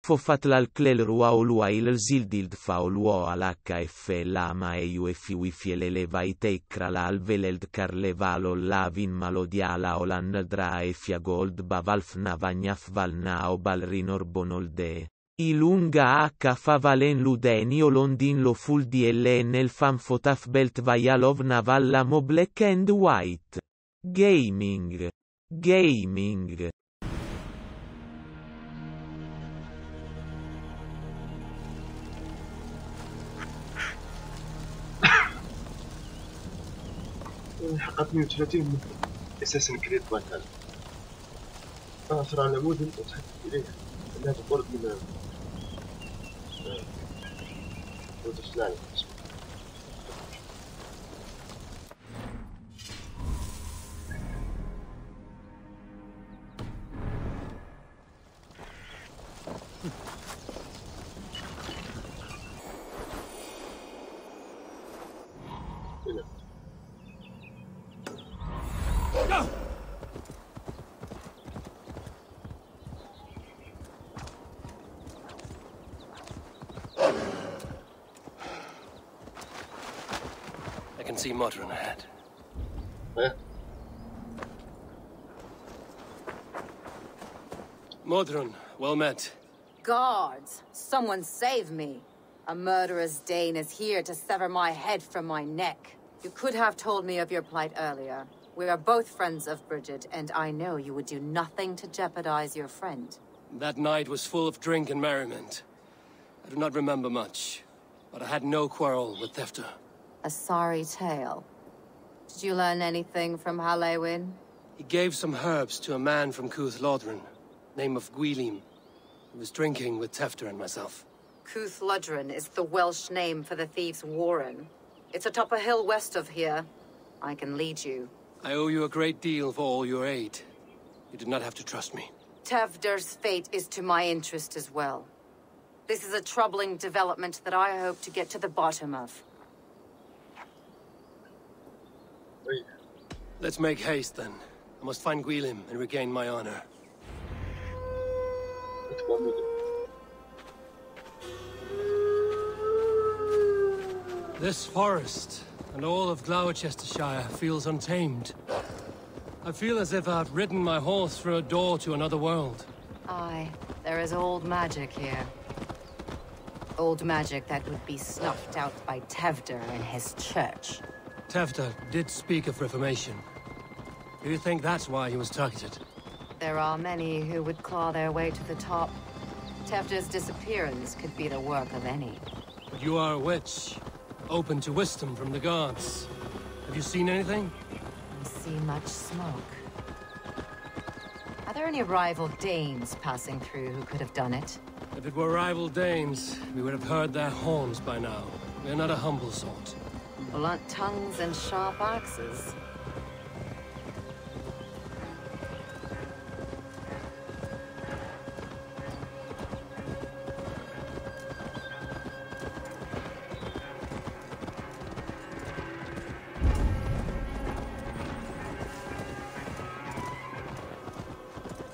Fofat l'alclel rua olua il zildild fa oluo all'hf lama e ufi wifiel elevaite la alveleld carlevalo lavin malodiala olandra e fiagold bavalf navagnaf valnao balrinor bonolde. Ilunga h favalen ludeni olondin lo full dl nel fanfotaf belt vayalov navalla mo black and white. Gaming. حققت 130 من اساسن كريد فالهالا. أعثر على مدن وتحدث إليها أنها تقرب من وتسلال. I can see Modron ahead. Where? Modron, well met. Guards! Someone save me! A murderous Dane is here to sever my head from my neck. You could have told me of your plight earlier. We are both friends of Bridget, and I know you would do nothing to jeopardize your friend. That night was full of drink and merriment. I do not remember much, but I had no quarrel with Thefter. A sorry tale. Did you learn anything from Halewin? He gave some herbs to a man from Cuth Lodren, name of Gwylim. He was drinking with Tefter and myself. Cuth Lodren is the Welsh name for the thieves' warren. It's atop a hill west of here. I can lead you. I owe you a great deal for all your aid. You did not have to trust me. Tevder's fate is to my interest as well. This is a troubling development that I hope to get to the bottom of. Let's make haste, then. I must find Gwylim and regain my honor. This forest, and all of Gloucestershire, feels untamed. I feel as if I've ridden my horse through a door to another world. Aye, there is old magic here. Old magic that would be snuffed out by Tevder and his church. Tefter did speak of reformation. Do you think that's why he was targeted? There are many who would claw their way to the top. Tefder's disappearance could be the work of any. But you are a witch, open to wisdom from the gods. Have you seen anything? I see much smoke. Are there any rival Danes passing through who could have done it? If it were rival Danes, we would have heard their horns by now. We are not a humble sort. Blunt tongues and sharp axes.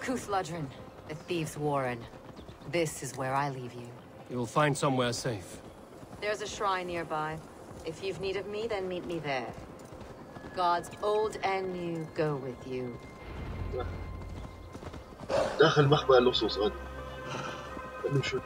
Cuth Lodren, the thieves' warren. This is where I leave you. You will find somewhere safe. There's a shrine nearby. If you've need of me, then meet me there. Gods old and new go with you. داخل مخبأ اللصوص غادي. نمشي.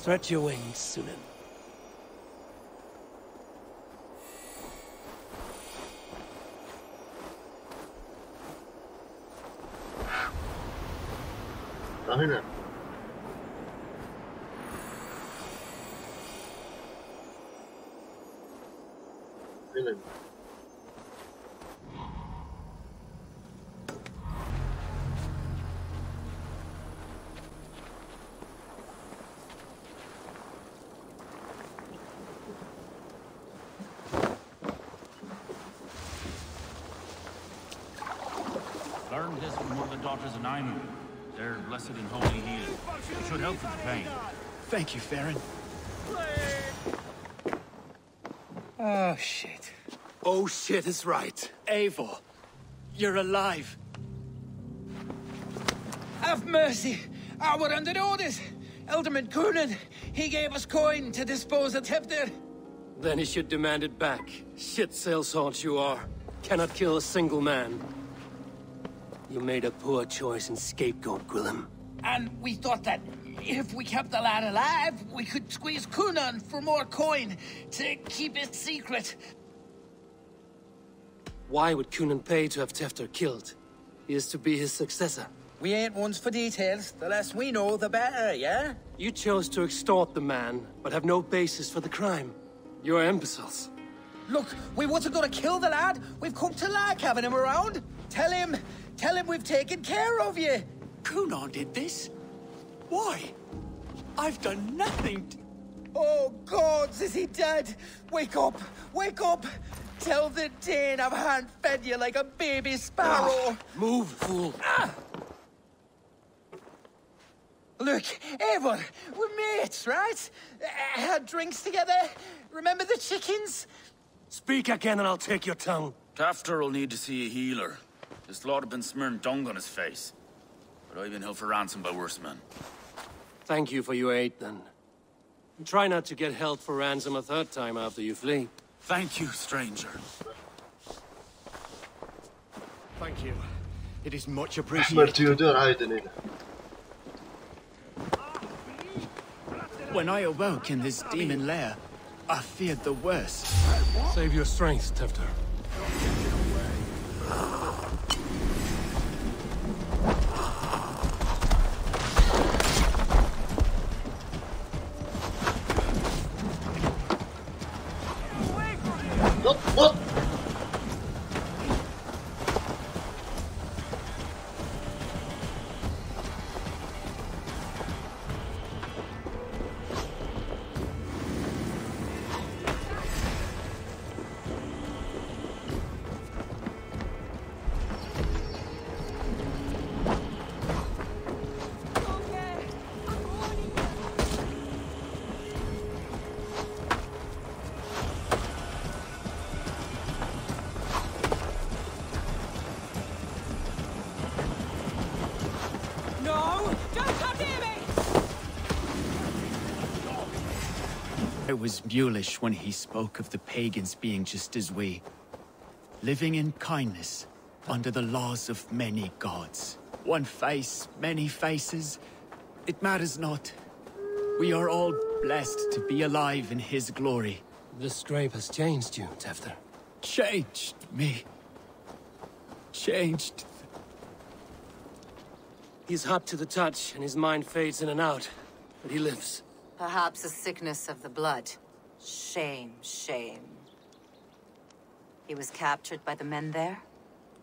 Stretch your wings, Sunan. هنا. هنا. Learned this from one of the daughters of Nainu. They're blessed and holy healers. It should help with the pain. Thank you, Farron. Oh, shit. Oh shit is right. Eivor, you're alive. Have mercy. We're under orders. Elderman Coonan, he gave us coin to dispose of Tefter. Then he should demand it back. Shit sellsalt you are. Cannot kill a single man. You made a poor choice in scapegoat, Gwillem. And we thought that if we kept the lad alive, we could squeeze Coonan for more coin to keep it secret. Why would Coonan pay to have Tefter killed? He is to be his successor. We ain't ones for details. The less we know, the better, yeah? You chose to extort the man, but have no basis for the crime. You're imbeciles. Look, we wasn't gonna kill the lad. We've come to like having him around. Tell him we've taken care of you. Coonan did this? Why? I've done nothing. Oh, gods, is he dead? Wake up! Wake up! Tell the Dane I've hand-fed you like a baby sparrow. Move, fool. Look, Eivor, we're mates, right? Had drinks together. Remember the chickens? Speak again and I'll take your tongue. Tafter will need to see a healer. This lord have been smearing dung on his face. But I've been held for ransom by worse men. Thank you for your aid, then. And try not to get held for ransom a third time after you flee. Thank you, stranger. Thank you. It is much أحمر appreciated. تيودور عايدن هنا. When I awoke in this demon lair, I feared the worst. Save your strength, Tefter. What? I was mulish when he spoke of the pagans being just as we, living in kindness under the laws of many gods. One face, many faces, it matters not. We are all blessed to be alive in his glory. This scrape has changed you, Tefter. Changed me. Changed. He's hot to the touch, and his mind fades in and out. But he lives. Perhaps a sickness of the blood. Shame, shame. He was captured by the men there?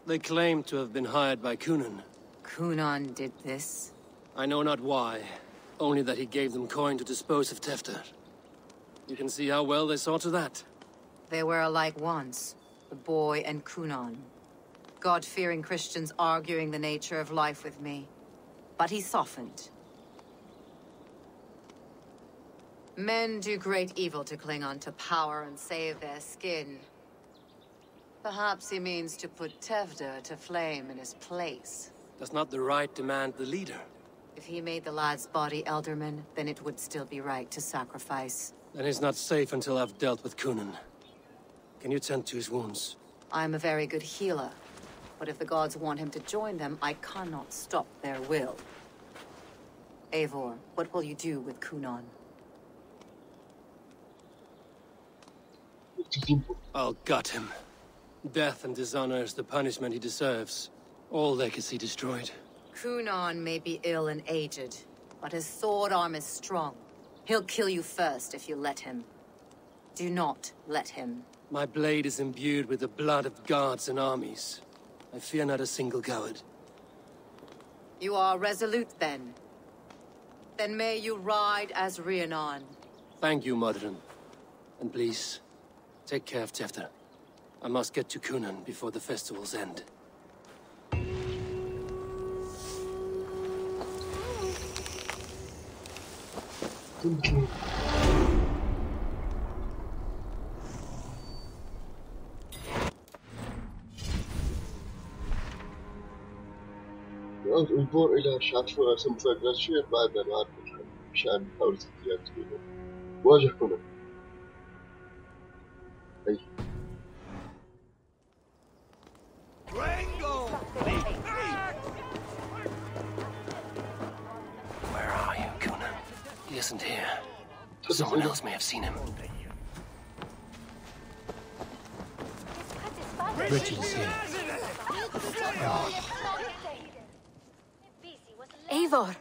They claim to have been hired by Coonan. Coonan did this? I know not why, only that he gave them coin to dispose of Tefter. You can see how well they saw to that. They were alike once, the boy and Coonan. God-fearing Christians arguing the nature of life with me. But he softened. Men do great evil to cling on to power and save their skin. Perhaps he means to put Tefter to flame in his place. Does not the right demand the leader? If he made the lad's body Elderman, then it would still be right to sacrifice. Then he's not safe until I've dealt with Coonan. Can you tend to his wounds? I'm a very good healer. But if the gods want him to join them, I cannot stop their will. Eivor, what will you do with Coonan? I'll gut him. Death and dishonor is the punishment he deserves. All legacy destroyed. Coonan may be ill and aged, but his sword arm is strong. He'll kill you first if you let him. Do not let him. My blade is imbued with the blood of gods and armies. I fear not a single coward. You are resolute, then. Then may you ride as Rhiannon. Thank you, Modron. And please, take care of Tefter. I must get to Coonan before the festival's end. مثل انظر إلى شعشوع سمفر جلاشير بعد أن أعرف مشان حول ستيات واجه هنا أي Where are you, Conan? He isn't here. Someone else may have seen him. Bridget's here. Eivor,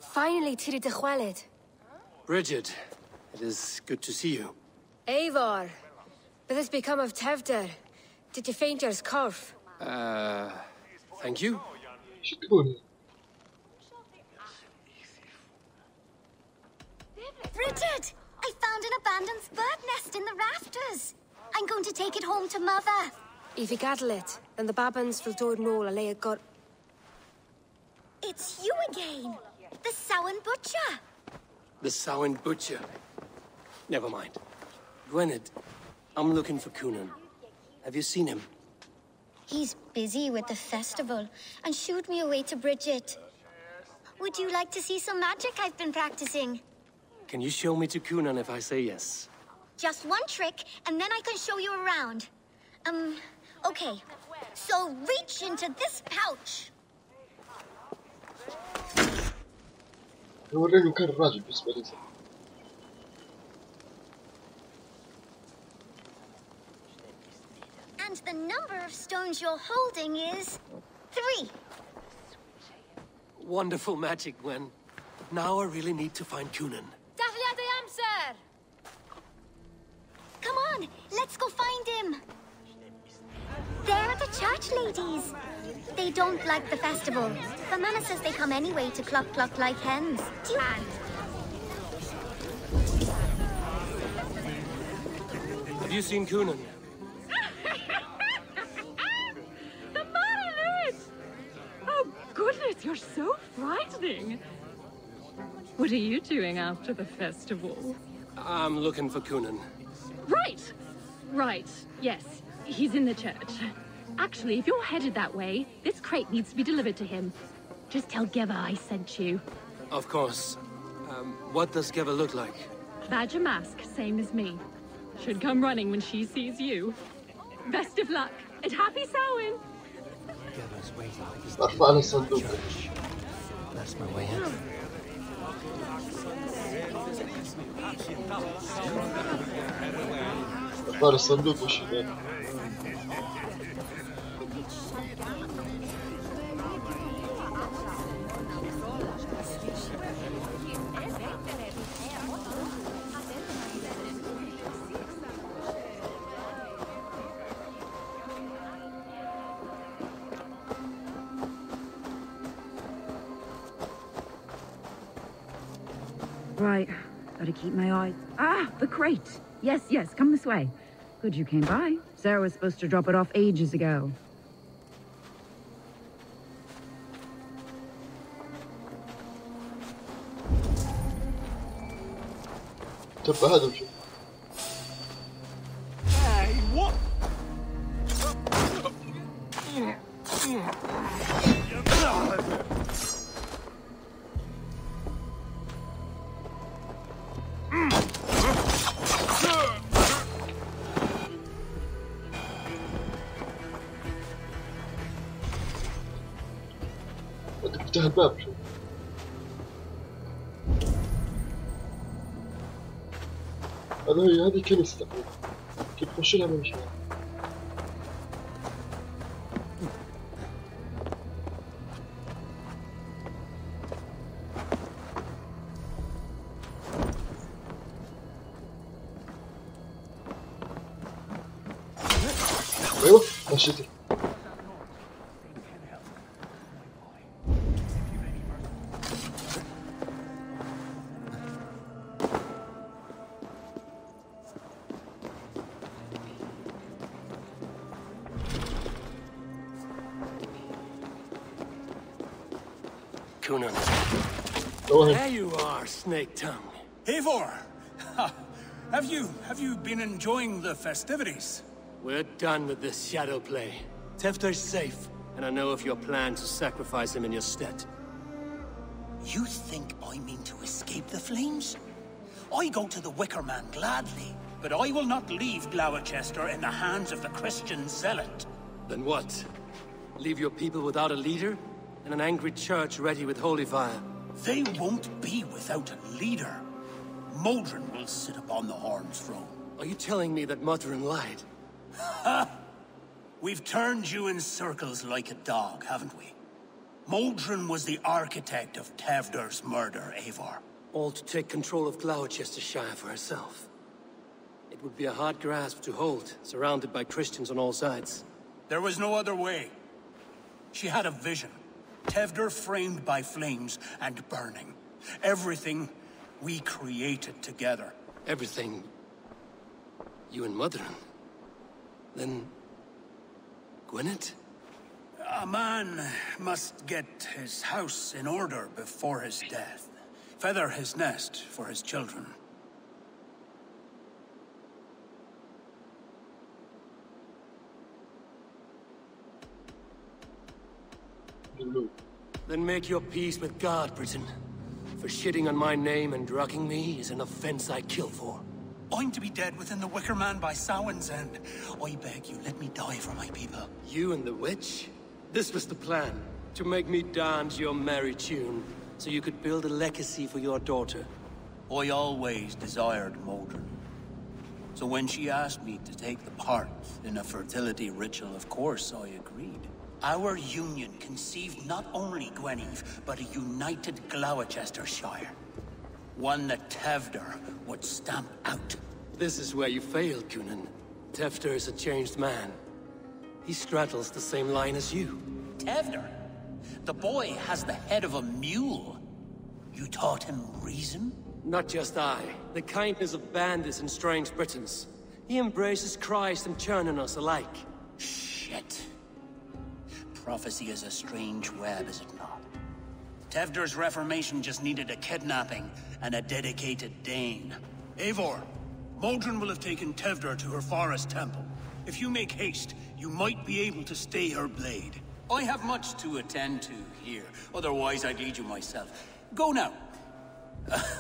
finally tiri de chwaled. Bridget, it is good to see you. Eivor, but this become of Tevder. Did you faint your scarf? Thank you. شو تقول Bridget! I found an abandoned bird nest in the rafters. I'm going to take it home to Mother. If you gaddle it, then the babans will do no a lay a got. It's you again. The Samhain Butcher. The Samhain Butcher. Never mind. Gwynedd, I'm looking for Conan. Have you seen him? He's busy with the festival and shooed me away to Bridget. Would you like to see some magic I've been practicing? Can you show me to Conan if I say yes? Just one trick, and then I can show you around. Okay. So reach into this pouch. وريني كان الراجل بالنسبة لي And the number of stones you're holding is 3. Wonderful magic, Gwen. Now I really need to find Conan. Come on, let's go find him. They're the church ladies. They don't like the festival, but Mama says they come anyway to cluck cluck like hens. Do you... Have you seen Conan? The marionette! Oh, goodness, you're so frightening. What are you doing after the festival? I'm looking for Conan. Right. Yes, he's in the church. Actually, if you're headed that way, this crate needs to be delivered to him. Just tell Geva I sent you. Of course. What does Geva look like? Badger mask, same as me. Should come running when she sees you. Best of luck, and happy Samhain! Geva's waiting because أرفع على الصندوق that's my way in. أرفع على الصندوق والشمال Right, gotta keep my eye. Ah, the crate! Yes, come this way. Good you came by. Sarah was supposed to drop it off ages ago. تبع هذا وشو Hey, what? بدك تفتح الباب شو هذه كنيسة كيف تخش لها من شمال ايوه مشيتي Conan. روحي There you are, Snake Tongue. Eivor! Have you been enjoying the festivities? We're done with this shadow play. Tevder's safe, and I know of your plan to sacrifice him in your stead. You think I mean to escape the flames? I go to the Wicker Man gladly, but I will not leave Gloucester in the hands of the Christian zealot. Then what? Leave your people without a leader? And an angry church ready with holy fire? They won't be without a leader. Modron will sit upon the Horn's throne. Are you telling me that Modron lied? Ha! We've turned you in circles like a dog, haven't we? Modron was the architect of Tevder's murder, Eivor. All to take control of Gloucestershire for herself. It would be a hard grasp to hold, surrounded by Christians on all sides. There was no other way. She had a vision. Tevder framed by flames and burning. Everything we created together. Everything? You and Modron? Then... Gwynedd? A man must get his house in order before his death. Feather his nest for his children. Then make your peace with God, Britain. For shitting on my name and drugging me is an offense I'd kill for. I'm to be dead within the Wicker Man by Samhain's end. I beg you, let me die for my people. You and the witch? This was the plan. To make me dance your merry tune, so you could build a legacy for your daughter. I always desired Modron. So when she asked me to take the part in a fertility ritual, of course I agreed. Our union conceived not only Gweneve, but a united Gloucestershire. One that Tevder would stamp out. This is where you failed, Cunan. Tevder is a changed man. He straddles the same line as you. Tevder? The boy has the head of a mule. You taught him reason? Not just I. The kindness of bandits and strange Britons. He embraces Christ and churning us alike. Shit. Prophecy is a strange web, is it not? Tevder's reformation just needed a kidnapping and a dedicated Dane. Eivor, Modron will have taken Tevder to her forest temple. If you make haste, you might be able to stay her blade. I have much to attend to here, otherwise I'd lead you myself. Go now.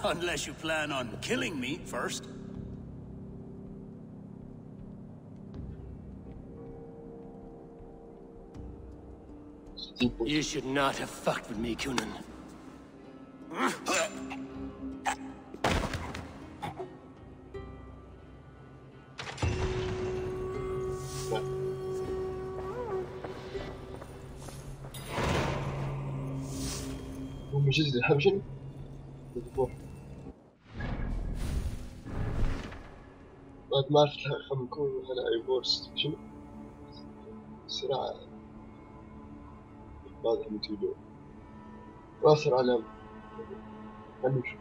Unless you plan on killing me first. You should not have fucked with me, Cunan. مجهز للحبشن بعد ما عرفت خم نكون على ايفور شنو صراع بعد متيلو واصل على هنمشي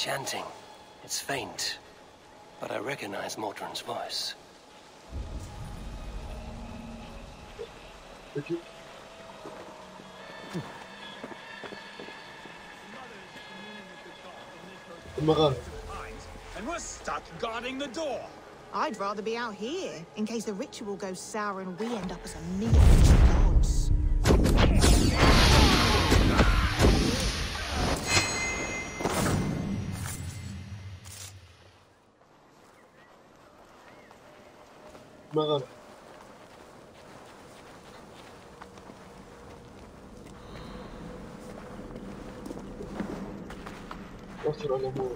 chanting. It's faint, but I recognize Mordrin's voice. Thank you. And we're stuck guarding the door. I'd rather be out here, in case the ritual goes sour and we end up as a meal for the gods. مغرب أثر على مور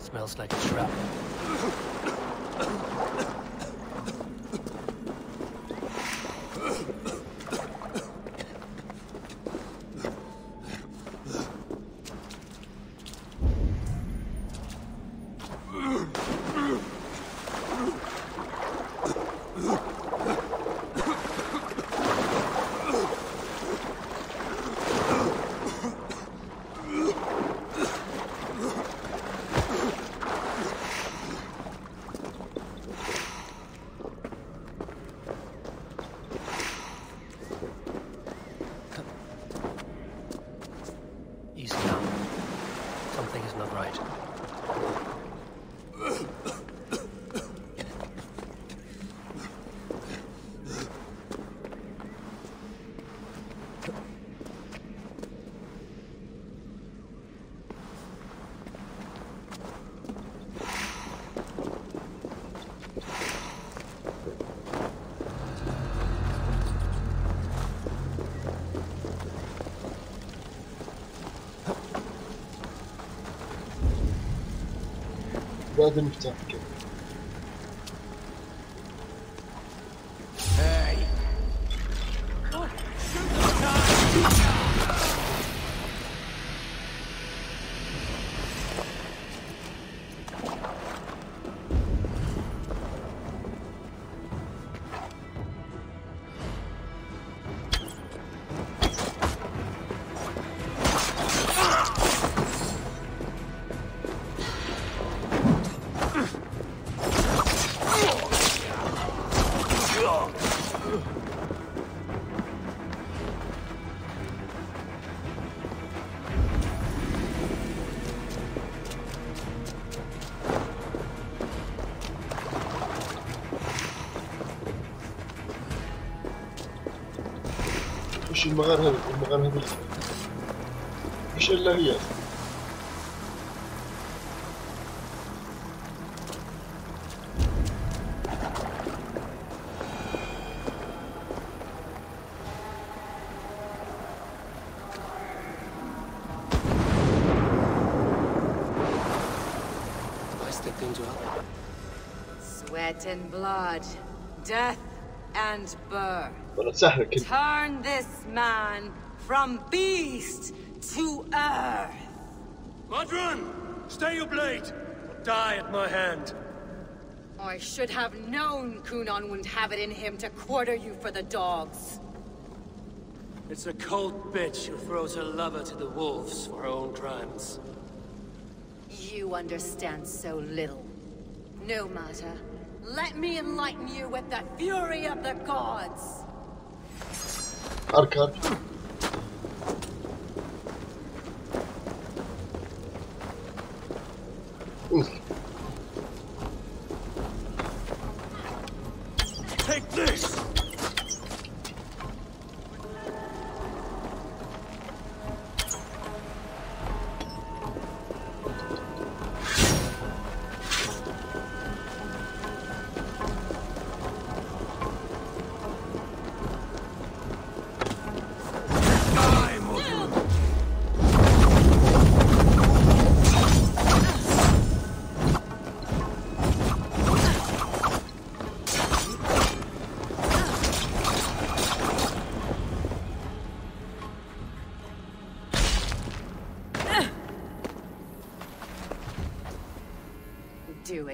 Smells like a trap. Easy now. Something is not right. بعد المفتاح كده وش المغار هذه؟ المغار هذه وش إلا هي؟ Sweat and blood, death and birth. Turn this man from beast to earth. Mordrin, stay your blade, or die at my hand. I should have known Kunon wouldn't have it in him to quarter you for the dogs. It's a cold bitch who throws her lover to the wolves for her own crimes. You understand so little. No matter. Let me enlighten you with the fury of the gods. Arcad. Take this!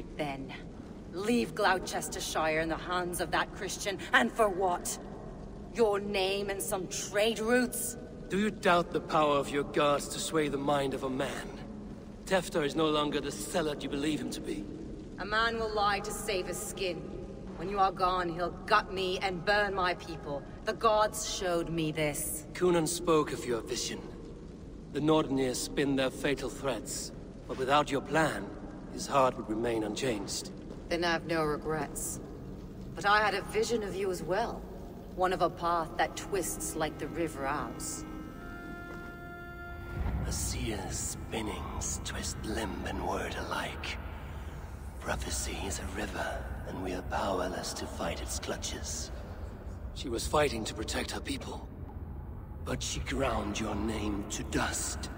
it then. Leave Gloucestershire in the hands of that Christian, and for what? Your name and some trade routes? Do you doubt the power of your gods to sway the mind of a man? Tefter is no longer the zealot you believe him to be. A man will lie to save his skin. When you are gone, he'll gut me and burn my people. The gods showed me this. Cunan spoke of your vision. The Nordenir spin their fatal threats, but without your plan, his heart would remain unchanged. Then I have no regrets. But I had a vision of you as well. One of a path that twists like the River Ouse. A seer's spinnings twist limb and word alike. Prophecy is a river, and we are powerless to fight its clutches. She was fighting to protect her people. But she ground your name to dust.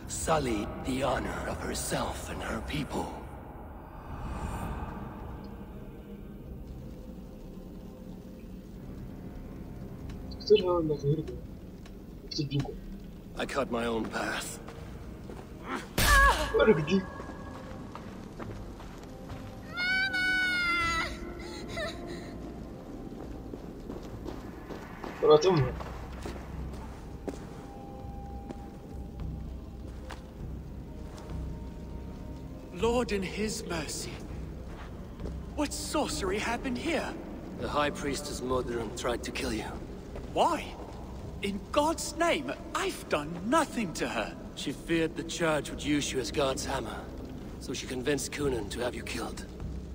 Sullied the honor of herself and her people. I cut my own path. Lord in his mercy. What sorcery happened here? The High Priestess Modron tried to kill you. Why? In God's name, I've done nothing to her. She feared the Church would use you as God's hammer, so she convinced Cunan to have you killed.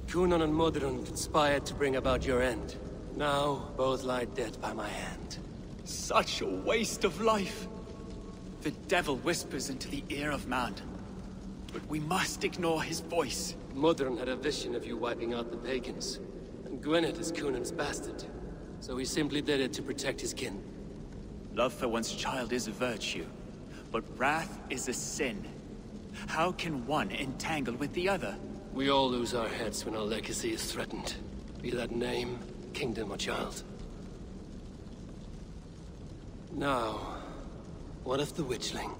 Cunan and Modron conspired to bring about your end. Now, both lie dead by my hand. Such a waste of life. The devil whispers into the ear of man. But we must ignore his voice. Modron had a vision of you wiping out the pagans. And Gwynedd is Cunan's bastard. So he simply did it to protect his kin. Love for one's child is a virtue, but wrath is a sin. How can one entangle with the other? We all lose our heads when our legacy is threatened. Be that name, kingdom, or child. Now, what of the witchling?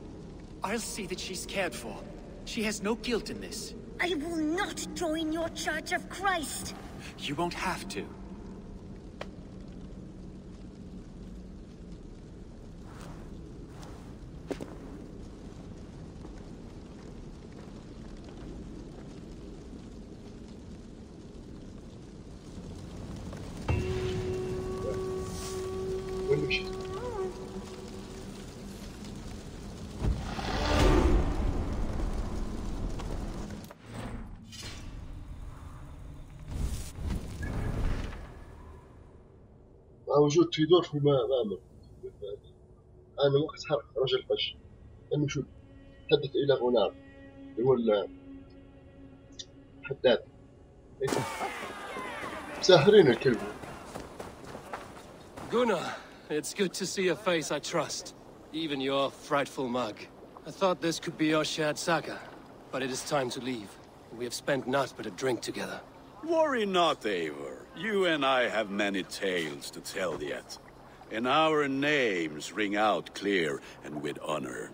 I'll see that she's cared for. She has no guilt in this. I will not join your Church of Christ. You won't have to. وجود تيدور في ما أمامه. أنا وقت حرق رجل قش أنه شو تحدث إلى غنار اللي هو الحداد مساهرين الكلب. Gunnar, it's good to see a face I trust, even your frightful mug. I thought this could be your shared saga, but it is time to leave. We have spent naught but a drink together. Worry not, Eivor. You and I have many tales to tell yet. And our names ring out clear and with honor.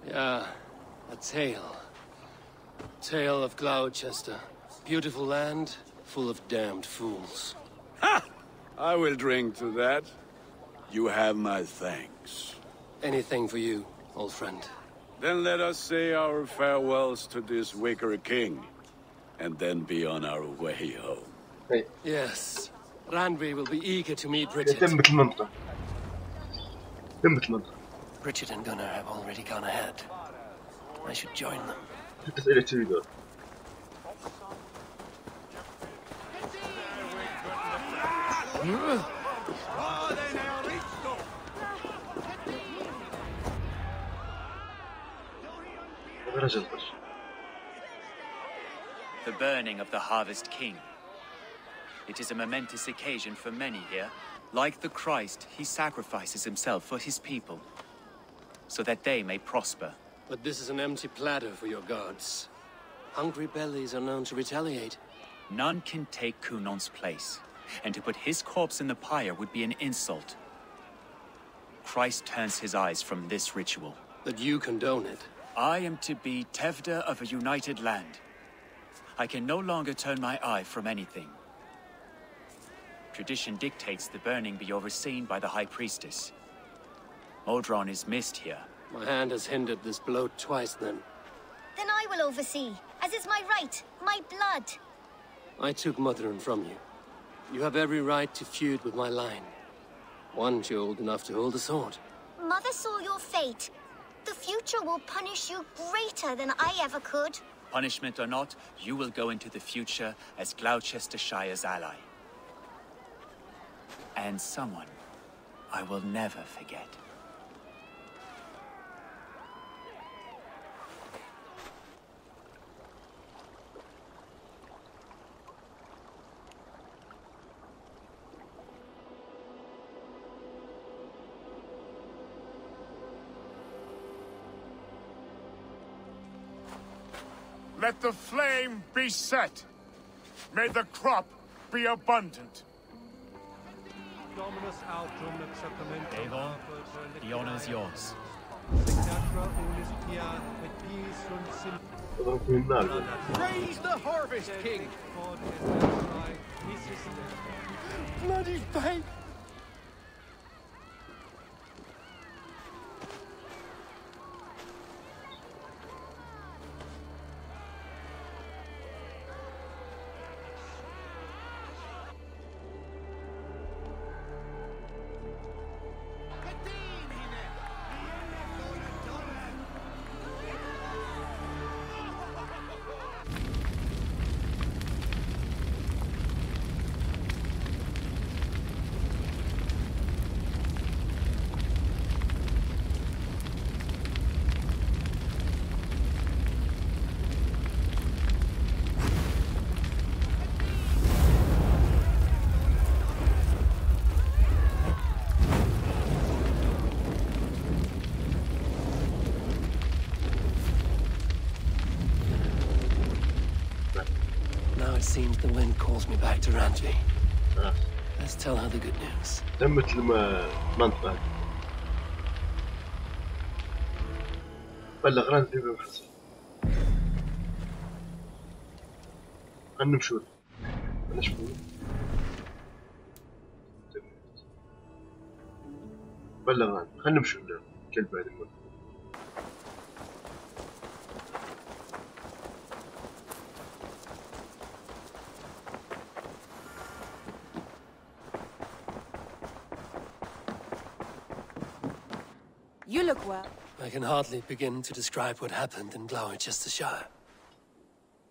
Yeah, a tale. Tale of Gloucester. Beautiful land, full of damned fools. Ha! I will drink to that. You have my thanks. Anything for you, old friend. Then let us say our farewells to this wicker king. And then be on our way home. Hey. Yes. Randvi will be eager to meet Bridget. Bridget and Gunnar have already gone ahead. I should join them. The burning of the Harvest King. It is a momentous occasion for many here. Like the Christ, he sacrifices himself for his people, so that they may prosper. But this is an empty platter for your gods. Hungry bellies are known to retaliate. None can take Cunan's place, and to put his corpse in the pyre would be an insult. Christ turns his eyes from this ritual. But you condone it. I am to be Tevder of a united land. I can no longer turn my eye from anything. Tradition dictates the burning be overseen by the High Priestess. Modron is missed here. My hand has hindered this blow twice, then. Then I will oversee, as is my right, my blood. I took Modron from you. You have every right to feud with my line. Once you're old enough to hold a sword. Mother saw your fate. The future will punish you greater than I ever could. Punishment or not, you will go into the future as Gloucestershire's ally. And someone I will never forget. Let the flame be set. May the crop be abundant. Eivor, the honor's yours. Praise the Harvest King! Bloody bank! Now it seems the wind calls me back to Randvi. Let's tell her the good news. مثل ما منطقة بلغ رانفي بمحسن. خلنا نمشوا. بلغ رانفي. خلنا نمشوا كل بعد الموت. You look well. I can hardly begin to describe what happened in Gloucestershire.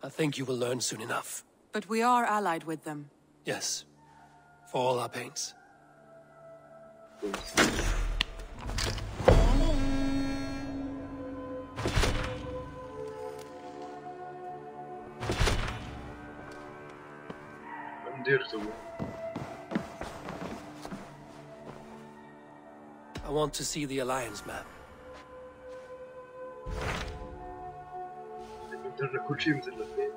I think you will learn soon enough. But we are allied with them. Yes. For all our pains. I want to see the Alliance map. كل شيء مثل الاثنين.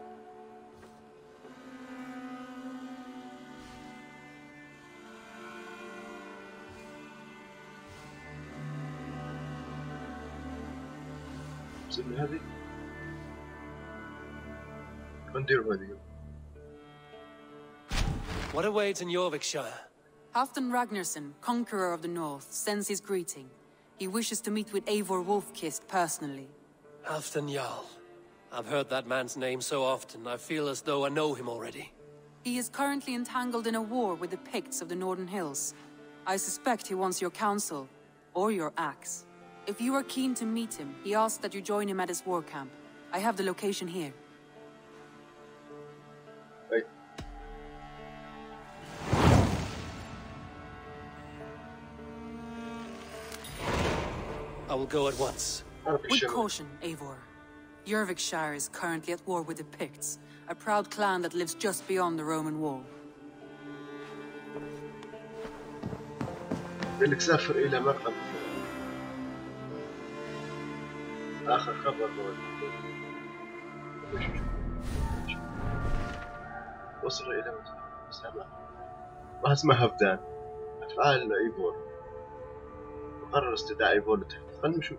مثل هذه. نديروا هذه. What awaits in Jorvikshire? Halfdan Ragnarsson, conqueror of the north, sends his greeting. He wishes to meet with Eivor Wolfkist personally. Halfdan Jarl. I've heard that man's name so often, I feel as though I know him already. He is currently entangled in a war with the Picts of the Northern Hills. I suspect he wants your counsel, or your axe. If you are keen to meet him, he asks that you join him at his war camp. I have the location here. I will go at once. With caution, Eivor. Jorvikshire is currently at war with the Picts, a proud clan that lives just beyond the Roman wall. بدك تسافر إلى مقام آخر خبر وصل إلى مسامح ما اسمها هفدان أفعال إيفور وقرر استدعاء إيفور لتحت. خلنا نشوف.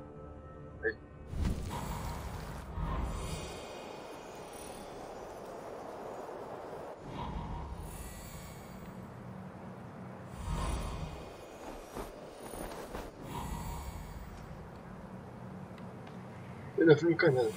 هنا في المكان هذا.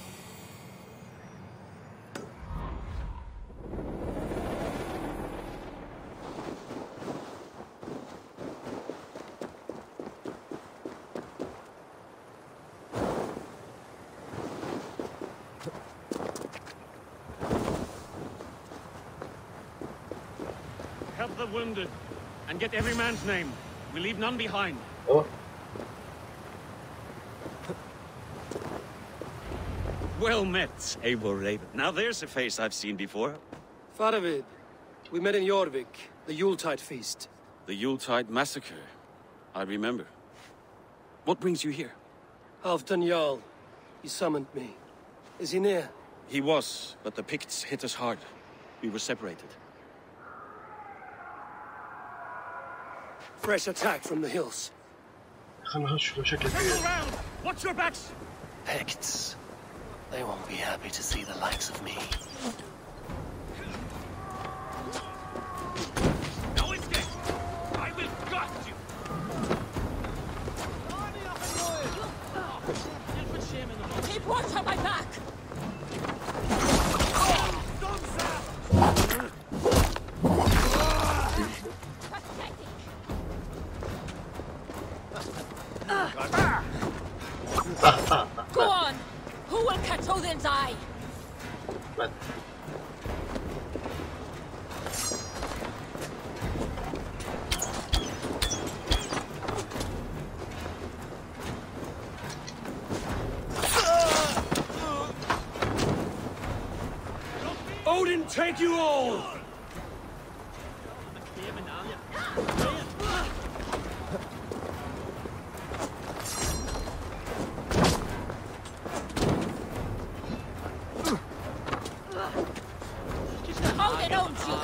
Help the wounded, and get every man's name. We leave none behind. Oh. Well met, Eivor Raven. Now there's a face I've seen before. Faravid, we met in Jorvik, the Yuletide feast. The Yuletide massacre. I remember. What brings you here? Halfdan Jarl. He summoned me. Is he near? He was, but the Picts hit us hard. We were separated. Fresh attack from the hills. Circle round! Watch your backs! Picts. They won't be happy to see the likes of me. No escape! I will gut you! Keep watch on my back! Go on! Who will catch Odin's eye? What? Odin take you all! Odin owns you,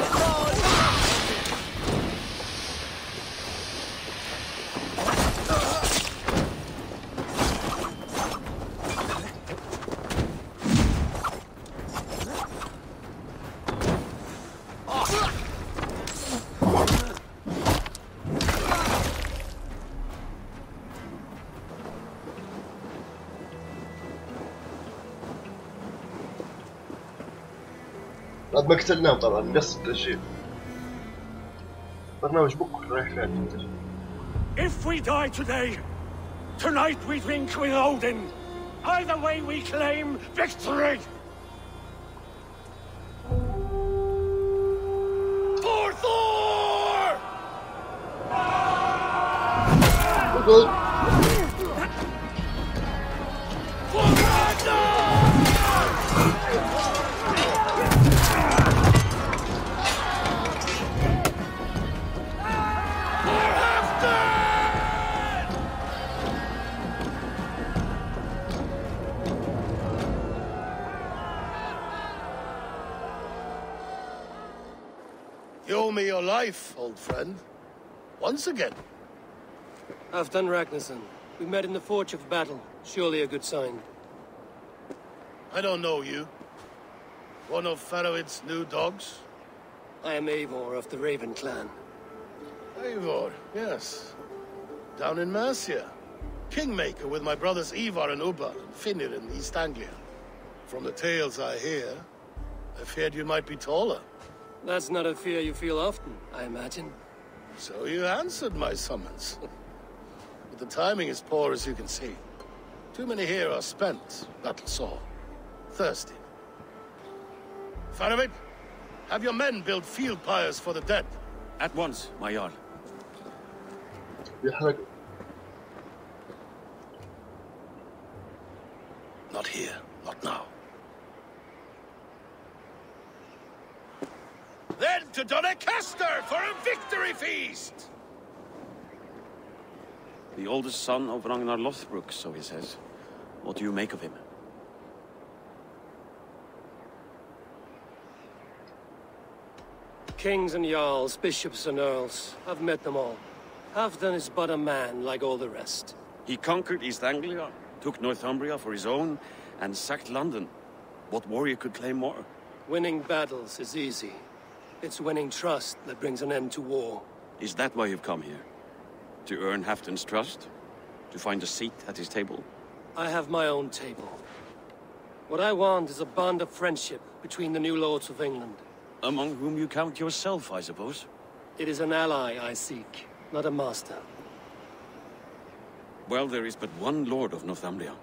بعد ما قتلناهم طبعا قص التسجيل. برنامج بكره رايح فين؟ If we die today, tonight we drink with Odin. Either way we claim victory! For Thor! We're good. For Ragnar! You owe me your life, old friend. Once again. Halfdan Ragnarsson. We met in the Forge of Battle. Surely a good sign. I don't know you. One of Faroid's new dogs? I am Eivor of the Raven clan. Eivor, yes. Down in Mercia. Kingmaker with my brothers Ivar and Ubbar and Finnir in East Anglia. From the tales I hear, I feared you might be taller. That's not a fear you feel often, I imagine. So you answered my summons. But the timing is poor, as you can see. Too many here are spent, battle-sore, thirsty. Faroid, have your men build field pyres for the dead. At once, my Jarl. Not here, not now. Then to Doncaster for a victory feast! The oldest son of Ragnar Lothbrok, so he says. What do you make of him? Kings and jarls, bishops and earls. I've met them all. Halfdan is but a man like all the rest. He conquered East Anglia, took Northumbria for his own, and sacked London. What warrior could claim more? Winning battles is easy. It's winning trust that brings an end to war. Is that why you've come here? To earn Halfdan's trust? To find a seat at his table? I have my own table. What I want is a bond of friendship between the new lords of England. Among whom you count yourself, I suppose? It is an ally I seek, not a master. Well, there is but one lord of Northumbria.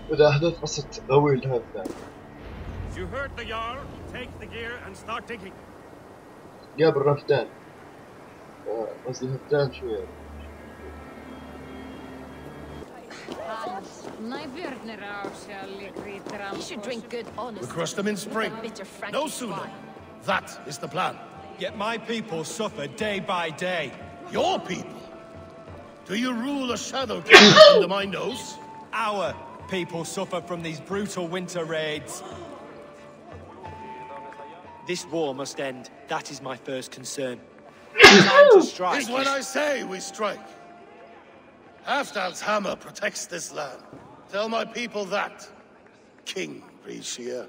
وإذا أحدث قصة غوي الهفدان. You heard the Jarl. Take the gear and start digging. جاب الرفدان. قصدي هفدان شو يعني؟ You should drink good honest. We crush them in spring. No sooner. That is the plan. Yet my people suffer day by day. Your people? Do you rule a shadow kingdom under my nose? Our people suffer from these brutal winter raids. This war must end. That is my first concern. Time to strike. Is when I say we strike. Halfdan's hammer protects this land. Tell my people that, King Rishia.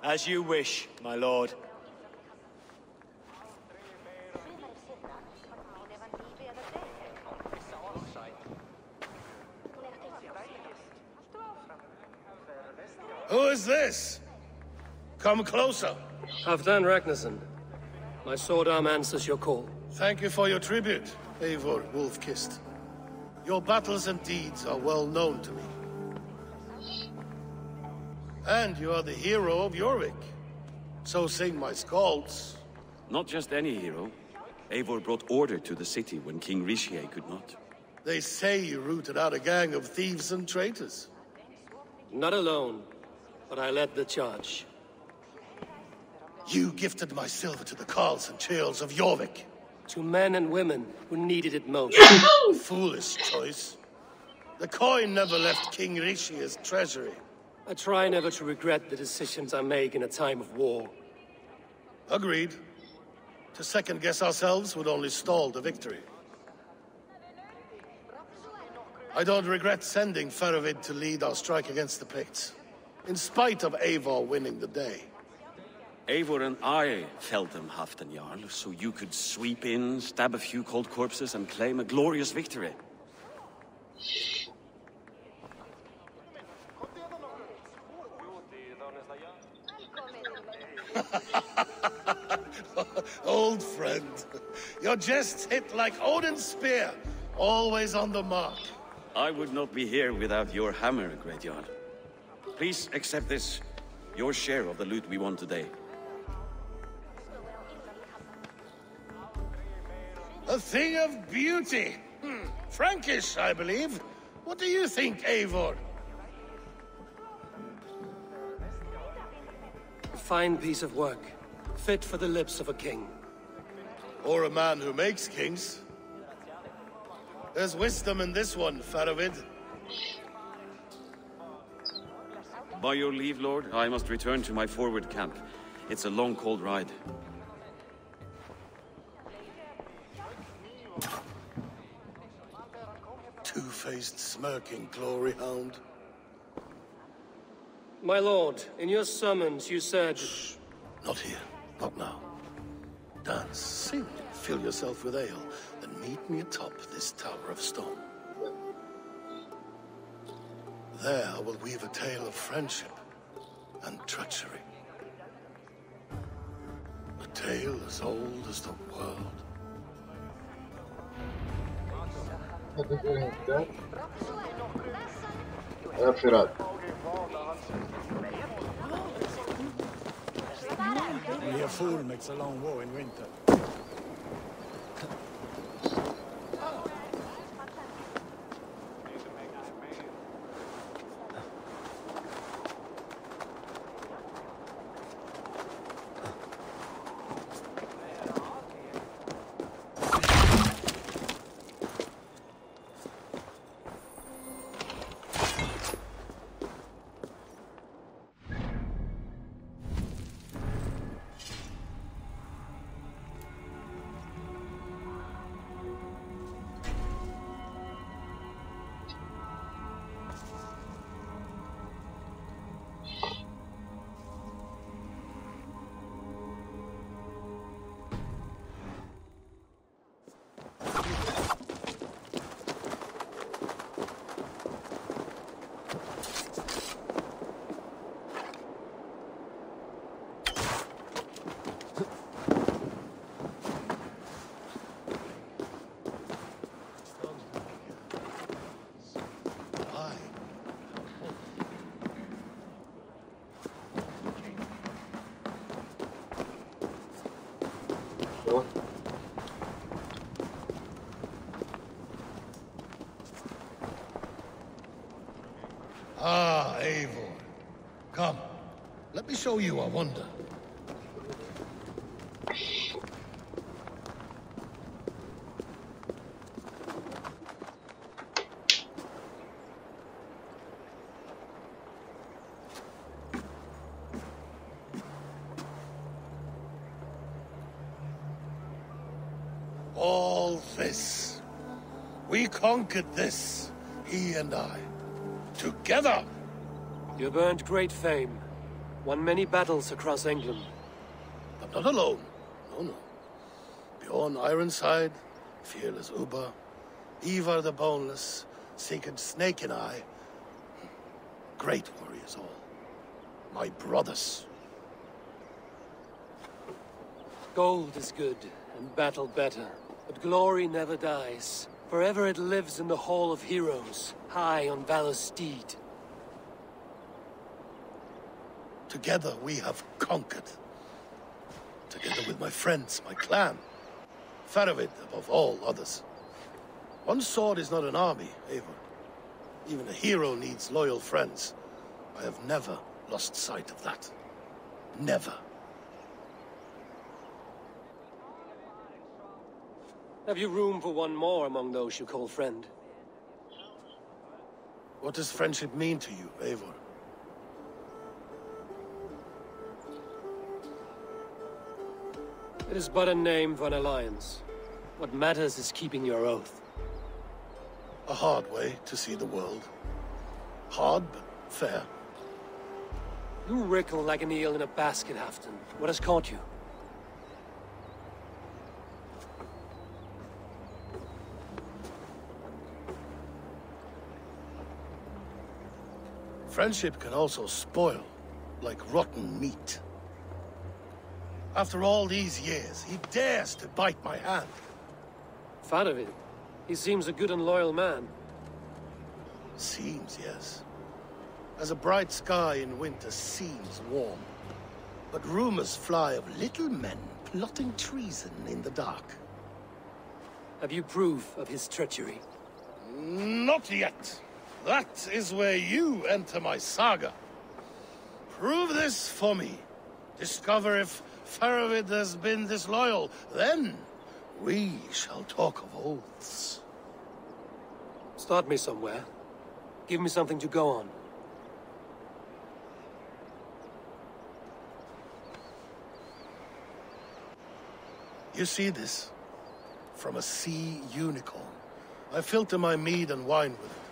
As you wish, my lord. Who is this? Come closer. Halfdan Ragnarsson. My sword arm answers your call. Thank you for your tribute, Eivor Wolf-Kissed. Your battles and deeds are well known to me. And you are the hero of Jorvik. So sing my skalds. Not just any hero. Eivor brought order to the city when King Rishie could not. They say you rooted out a gang of thieves and traitors. Not alone, but I led the charge. You gifted my silver to the carls and churls of Jorvik. To men and women who needed it most. Foolish choice. The coin never left King Rishie's treasury. I try never to regret the decisions I make in a time of war. Agreed. To second-guess ourselves would only stall the victory. I don't regret sending Faravid to lead our strike against the Picts, in spite of Eivor winning the day. Eivor and I felled them, Halfdan Jarl, so you could sweep in, stab a few cold corpses, and claim a glorious victory. Old friend, your jests hit like Odin's spear, always on the mark. I would not be here without your hammer, Great Jarl. Please accept this, your share of the loot we won today. A thing of beauty. Frankish, I believe. What do you think, Eivor? A fine piece of work, fit for the lips of a king. Or a man who makes kings. There's wisdom in this one, Faravid. By your leave, Lord, I must return to my forward camp. It's a long, cold ride. Two-faced, smirking glory hound. My lord, in your summons you said... Shh. Not here. Not now. Dance, sing, fill yourself with ale, then meet me atop this tower of stone. There I will weave a tale of friendship and treachery. A tale as old as the world. Only a fool makes a long war in winter. Ah, Eivor. Come, let me show you a wonder. All this. We conquered this, he and I. Together! You've earned great fame. Won many battles across England. I'm not alone. No, no. Bjorn Ironside, fearless Uber, Ivar the Boneless, Sigurd Snake and I. Great warriors all. My brothers. Gold is good, and battle better. But glory never dies. Forever it lives in the Hall of Heroes, high on Valor's steed. Together we have conquered. Together with my friends, my clan. Faravid above all others. One sword is not an army, Eivor. Even a hero needs loyal friends. I have never lost sight of that. Never. Have you room for one more among those you call friend? What does friendship mean to you, Eivor? It is but a name for an alliance. What matters is keeping your oath. A hard way to see the world. Hard, but fair. You wriggle like an eel in a basket, Halfton. What has caught you? Friendship can also spoil, like rotten meat. After all these years, he dares to bite my hand. Faravid, he seems a good and loyal man. Seems, yes. As a bright sky in winter seems warm. But rumors fly of little men plotting treason in the dark. Have you proof of his treachery? Not yet. That is where you enter my saga. Prove this for me. Discover if Faravid has been disloyal. Then we shall talk of oaths. Start me somewhere. Give me something to go on. You see this? From a sea unicorn. I filter my mead and wine with it.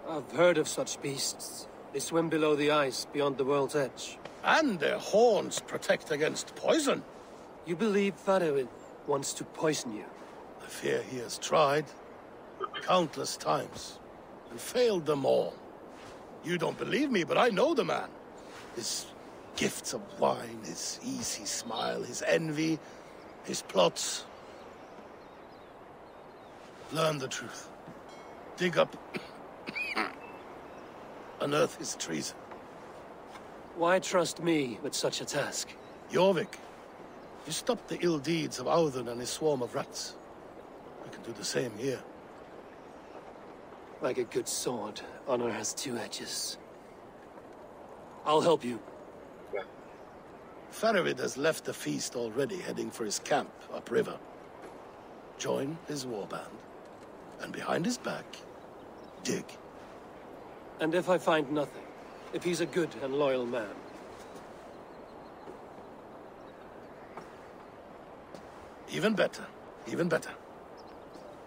I've heard of such beasts. They swim below the ice, beyond the world's edge. And their horns protect against poison. You believe Faravid wants to poison you? I fear he has tried. Countless times. And failed them all. You don't believe me, but I know the man. His gifts of wine, his easy smile, his envy, his plots. Learn the truth. Dig up... unearth his treason. Why trust me with such a task? Jorvik, you stopped the ill deeds of Audun and his swarm of rats. I can do the same here. Like a good sword, honor has two edges. I'll help you. Faravid has left the feast already, heading for his camp upriver. Join his warband, and behind his back, dig. And if I find nothing? If he's a good and loyal man? Even better. Even better.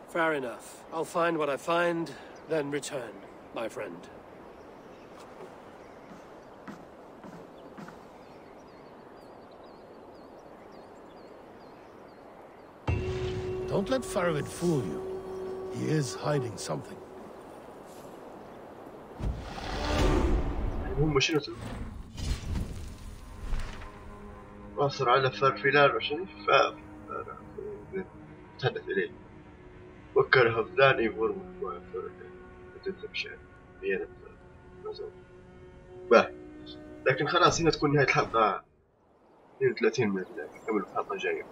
Fair enough. I'll find what I find, then return, my friend. Don't let Farid fool you. He is hiding something. هم شنو سووا؟ واصل على فرفلان عشان تحدث إليه وكره فلان يمر تذهب شيء هي باه. لكن خلاص هنا تكون نهاية الحلقة 32 من نكمل في الحلقة الجاية.